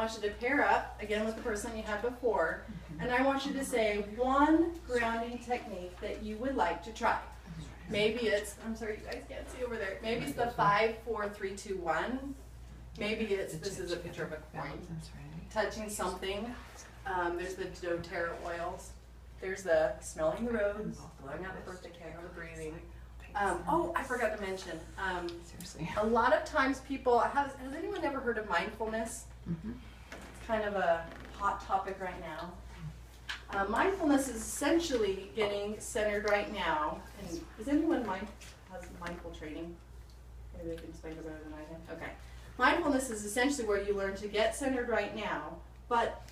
want you to pair up again with the person you had before, and I want you to say one grounding technique that you would like to try. Maybe it's, I'm sorry, you guys can't see over there. Maybe it's the 5, 4, 3, 2, 1. Maybe it's, this is a picture of a coin. Touching something. There's the doTERRA oils. There's the smelling the rose, blowing out the birthday candle, the breathing. Oh, I forgot to mention. Seriously. A lot of times people, has anyone ever heard of mindfulness? It's kind of a hot topic right now. Mindfulness is essentially getting centered right now. And is anyone has mindful training? Maybe they can explain it better than I can. Okay. Mindfulness is essentially where you learn to get centered right now, but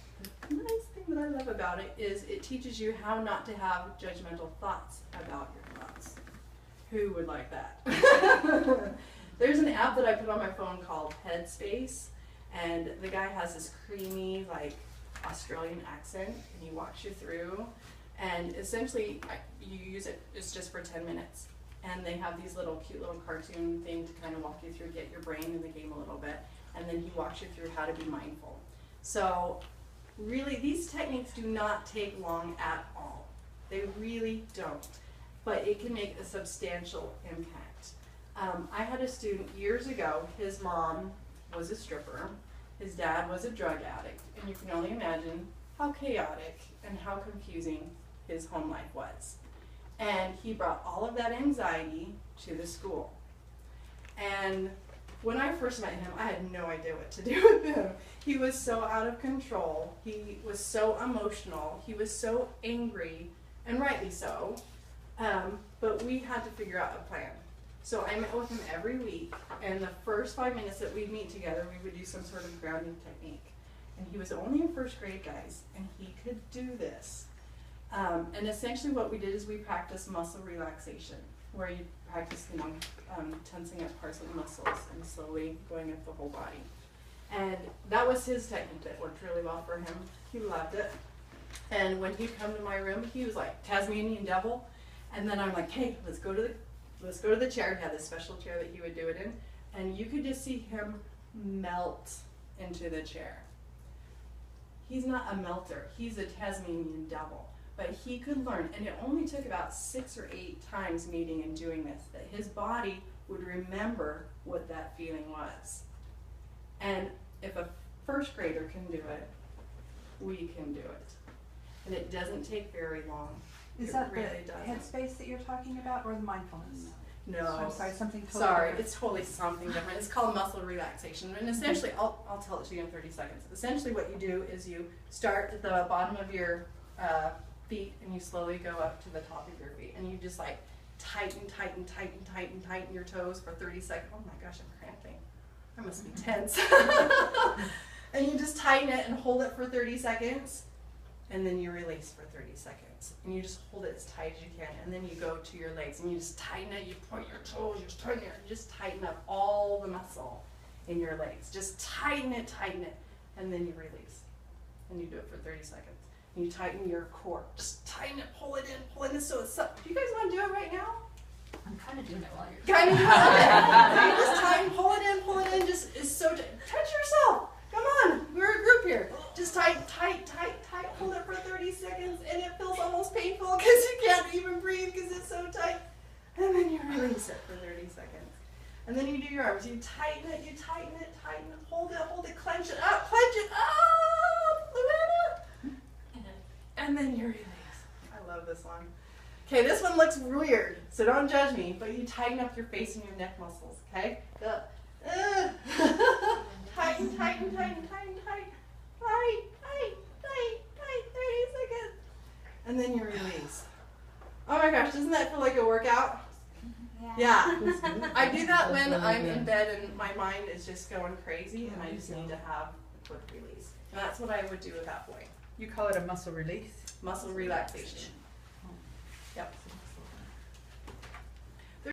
the nice thing that I love about it is it teaches you how not to have judgmental thoughts about your thoughts. Who would like that? There's an app that I put on my phone called Headspace, and the guy has this creamy, like, Australian accent, and he walks you through, and essentially you use it, it's just for 10 minutes. And they have these little cute little cartoon thing to kind of walk you through, get your brain in the game a little bit, and then he walks you through how to be mindful. So really, these techniques do not take long at all. They really don't. But it can make a substantial impact. I had a student years ago, his mom was a stripper, his dad was a drug addict, and you can only imagine how chaotic and how confusing his home life was. And he brought all of that anxiety to the school. And when I first met him, I had no idea what to do with him. He was so out of control. He was so emotional. He was so angry, and rightly so. But we had to figure out a plan. So I met with him every week, and the first 5 minutes that we'd meet together, we would do some sort of grounding technique. And he was only in first grade, guys, and he could do this. And essentially what we did is we practiced muscle relaxation, where you practice, tensing up parts of the muscles and slowly going up the whole body. And that was his technique that worked really well for him. He loved it. And when he'd come to my room, he was like Tasmanian devil. And then I'm like, hey, let's go to the chair. He had this special chair that he would do it in. And you could just see him melt into the chair. He's not a melter. He's a Tasmanian devil. But he could learn, and it only took about 6 or 8 times meeting and doing this, that his body would remember what that feeling was. And if a first grader can do it, we can do it. And it doesn't take very long. Is that really the Headspace that you're talking about, or the mindfulness? No. I'm sorry, something totally different. It's totally something different. It's called muscle relaxation. And essentially, I'll tell it to you in 30 seconds. Essentially what you do is you start at the bottom of your feet, and you slowly go up to the top of your feet, and you just like tighten your toes for 30 seconds. Oh my gosh, I'm cramping. I must be tense. And you just tighten it and hold it for 30 seconds, and then you release for 30 seconds. And you just hold it as tight as you can, and then you go to your legs, and you just tighten it, you point your toes, you just tighten up all the muscle in your legs. Just tighten it, and then you release. And you do it for 30 seconds. And you tighten your core. Just tighten it, pull it in so it's up. Do you guys want to do it right now? I'm kind of doing it while you're Kind of doing it. You just tighten, pull it in, just is so touch yourself. Come on, we're a group here. Just tight, hold it for 30 seconds, and it feels almost painful because you can't even breathe because it's so tight. And then you release it for 30 seconds. And then you do your arms. You tighten it, hold it, clench it up, Luana. And then you release. I love this one. Okay, this one looks weird, so don't judge me, but you tighten up your face and your neck muscles, okay? Tighten, 30 seconds. And then you release. Oh my gosh, doesn't that feel like a workout? Yeah. I do that when I'm in bed and my mind is just going crazy and I just need to have a quick release. And that's what I would do with that boy. You call it a muscle release? Muscle relaxation. Yep.